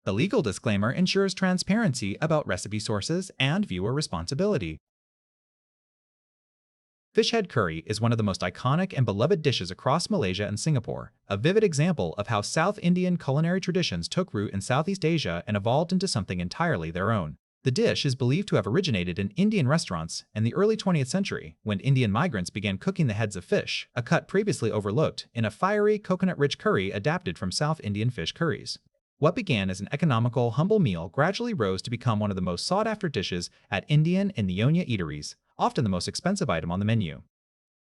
The legal disclaimer ensures transparency about recipe sources and viewer responsibility. Fish head curry is one of the most iconic and beloved dishes across Malaysia and Singapore, a vivid example of how South Indian culinary traditions took root in Southeast Asia and evolved into something entirely their own. The dish is believed to have originated in Indian restaurants in the early 20th century, when Indian migrants began cooking the heads of fish, a cut previously overlooked, in a fiery, coconut-rich curry adapted from South Indian fish curries. What began as an economical, humble meal gradually rose to become one of the most sought-after dishes at Indian and Nyonya eateries, often the most expensive item on the menu.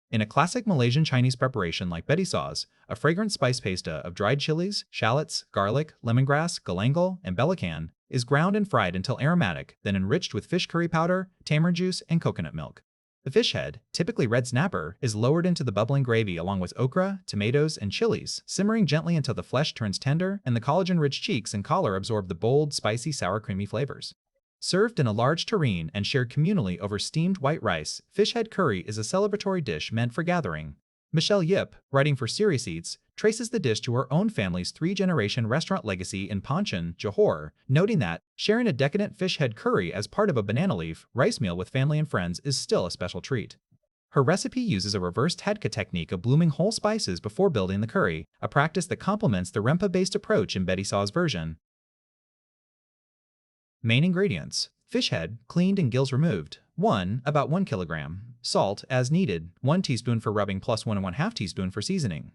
In a classic Malaysian-Chinese preparation like Betty Saw's, a fragrant spice pasta of dried chillies, shallots, garlic, lemongrass, galangal, and belacan is ground and fried until aromatic, then enriched with fish curry powder, tamarind juice, and coconut milk. The fish head, typically red snapper, is lowered into the bubbling gravy along with okra, tomatoes, and chillies, simmering gently until the flesh turns tender and the collagen-rich cheeks and collar absorb the bold, spicy, sour creamy flavors. Served in a large tureen and shared communally over steamed white rice, fish head curry is a celebratory dish meant for gathering. Michelle Yip, writing for Serious Eats, traces the dish to her own family's three-generation restaurant legacy in Panchen, Johor, noting that sharing a decadent fish head curry as part of a banana leaf rice meal with family and friends is still a special treat. Her recipe uses a reverse tadka technique of blooming whole spices before building the curry, a practice that complements the rempah-based approach in Betty Saw's version. Main ingredients: fish head, cleaned and gills removed, about 1 kilogram. Salt, as needed, 1 teaspoon for rubbing plus 1½ teaspoon for seasoning.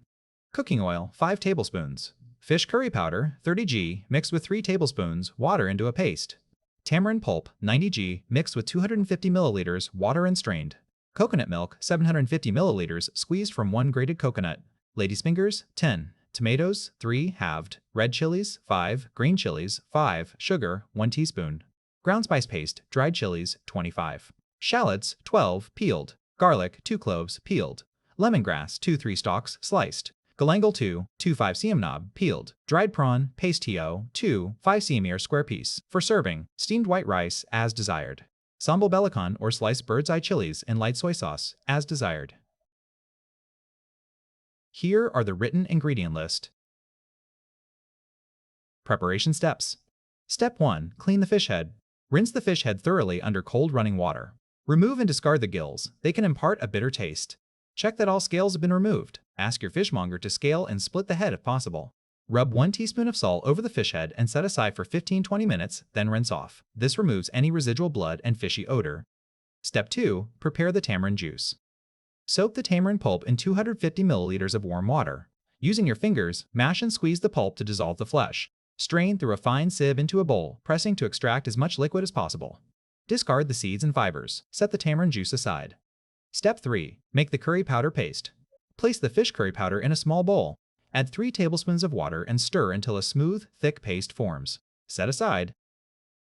Cooking oil, 5 tablespoons. Fish curry powder, 30 g, mixed with 3 tablespoons, water into a paste. Tamarind pulp, 90 g, mixed with 250 milliliters, water and strained. Coconut milk, 750 milliliters, squeezed from 1 grated coconut. Lady's fingers, 10. Tomatoes, 3, halved. Red chilies, 5. Green chilies, 5. Sugar, 1 teaspoon. Ground spice paste, dried chilies, 25. Shallots, 12, peeled. Garlic, 2 cloves, peeled. Lemongrass, 2-3 stalks, sliced. Galangal 2 5 cm knob, peeled. Dried prawn, paste to 5 cm square piece. For serving, steamed white rice, as desired. Sambal belacan or sliced bird's eye chilies and light soy sauce, as desired. Here are the written ingredient list. Preparation steps. Step 1. Clean the fish head. Rinse the fish head thoroughly under cold running water. Remove and discard the gills. They can impart a bitter taste. Check that all scales have been removed. Ask your fishmonger to scale and split the head if possible. Rub 1 teaspoon of salt over the fish head and set aside for 15-20 minutes, then rinse off. This removes any residual blood and fishy odor. Step 2. Prepare the tamarind juice. Soak the tamarind pulp in 250 milliliters of warm water. Using your fingers, mash and squeeze the pulp to dissolve the flesh. Strain through a fine sieve into a bowl, pressing to extract as much liquid as possible. Discard the seeds and fibers. Set the tamarind juice aside. Step 3. Make the curry powder paste. Place the fish curry powder in a small bowl. Add 3 tablespoons of water and stir until a smooth, thick paste forms. Set aside.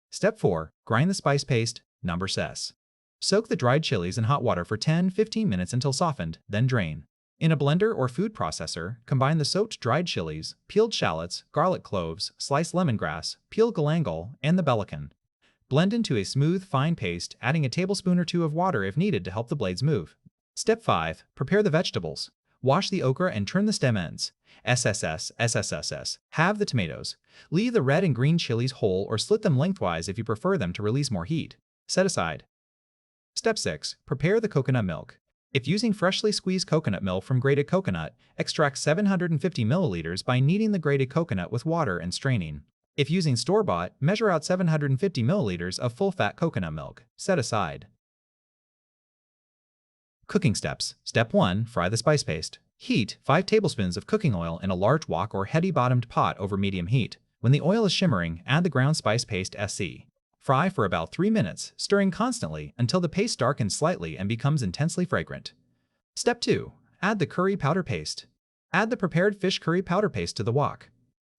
Step 4. Grind the spice paste, number says. Soak the dried chilies in hot water for 10-15 minutes until softened, then drain. In a blender or food processor, combine the soaked dried chilies, peeled shallots, garlic cloves, sliced lemongrass, peeled galangal, and the belacan. Blend into a smooth, fine paste, adding a tablespoon or 2 of water if needed to help the blades move. Step 5. Prepare the vegetables. Wash the okra and trim the stem ends. SSS. Halve the tomatoes. Leave the red and green chilies whole or slit them lengthwise if you prefer them to release more heat. Set aside. Step 6. Prepare the coconut milk. If using freshly squeezed coconut milk from grated coconut, extract 750 milliliters by kneading the grated coconut with water and straining. If using store-bought, measure out 750 milliliters of full-fat coconut milk. Set aside. Cooking steps. Step 1. Fry the spice paste. Heat 5 tablespoons of cooking oil in a large wok or heavy-bottomed pot over medium heat. When the oil is shimmering, add the ground spice paste SC. Fry for about 3 minutes, stirring constantly until the paste darkens slightly and becomes intensely fragrant. Step 2. Add the curry powder paste. Add the prepared fish curry powder paste to the wok.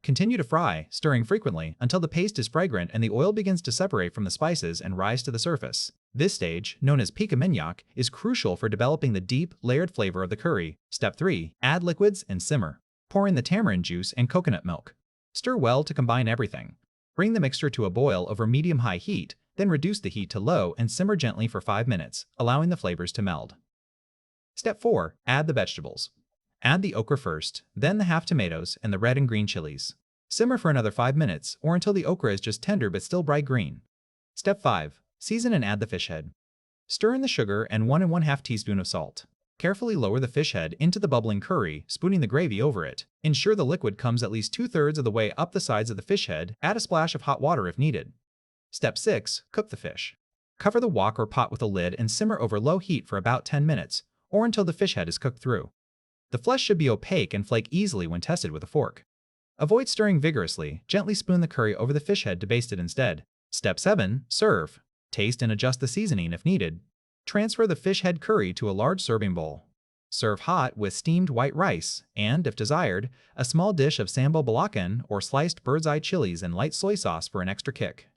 Continue to fry, stirring frequently until the paste is fragrant and the oil begins to separate from the spices and rise to the surface. This stage, known as pica minyak, is crucial for developing the deep, layered flavor of the curry. Step 3. Add liquids and simmer. Pour in the tamarind juice and coconut milk. Stir well to combine everything. Bring the mixture to a boil over medium-high heat, then reduce the heat to low and simmer gently for 5 minutes, allowing the flavors to meld. Step 4. Add the vegetables. Add the okra first, then the half tomatoes and the red and green chilies. Simmer for another 5 minutes or until the okra is just tender but still bright green. Step 5. Season and add the fish head. Stir in the sugar and 1 1/2 teaspoon of salt. Carefully lower the fish head into the bubbling curry, spooning the gravy over it. Ensure the liquid comes at least 2/3 of the way up the sides of the fish head. Add a splash of hot water if needed. Step 6. Cook the fish. Cover the wok or pot with a lid and simmer over low heat for about 10 minutes, or until the fish head is cooked through. The flesh should be opaque and flake easily when tested with a fork. Avoid stirring vigorously, gently spoon the curry over the fish head to baste it instead. Step 7. Serve. Taste and adjust the seasoning if needed. Transfer the fish head curry to a large serving bowl. Serve hot with steamed white rice and, if desired, a small dish of sambal belacan or sliced bird's eye chilies and light soy sauce for an extra kick.